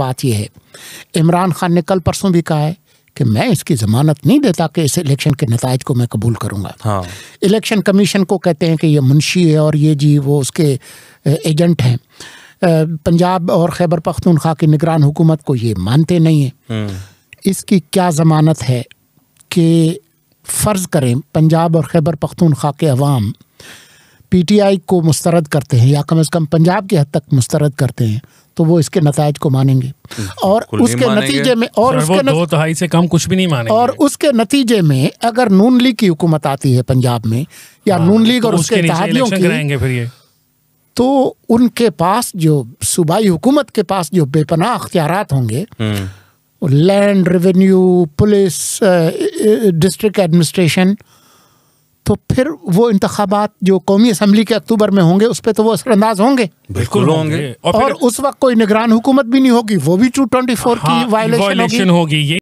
बात यह है, इमरान खान ने कल परसों भी कहा है कि मैं इसकी ज़मानत नहीं देता कि इस इलेक्शन के नताइज को मैं कबूल करूँगा। हाँ। इलेक्शन कमीशन को कहते हैं कि ये मुंशी है और ये जी वो उसके एजेंट हैं। पंजाब और खैबर पख्तूनख्वा की निगरान हुकूमत को ये मानते नहीं हैं। इसकी क्या ज़मानत है कि फ़र्ज़ करें पंजाब और खैबर पख्तूनख्वा के अवाम PTI को मुस्तरद करते हैं या कम से कम पंजाब की हद तक मुस्तरद करते हैं, तो वो इसके नताइज को मानेंगे और उसके नतीजे में और उसके 2/3 से कम कुछ भी नहीं मानेंगे। और उसके नतीजे में अगर नून लीग की हुकूमत आती है पंजाब में या नून लीग और उसके इत्तेहादियों की, फिर ये तो उनके पास जो सूबाई हुकूमत के पास जो बेपनाह अख्तियारात होंगे, land, revenue, police, district administration, तो फिर वो इंतखाबात जो कौमी असम्बली के अक्टूबर में होंगे उस पर तो वो असरअंदाज होंगे। बिल्कुल होंगे। और उस वक्त कोई निगरान हुकूमत भी नहीं होगी, वो भी 224 की वायलेशन होगी।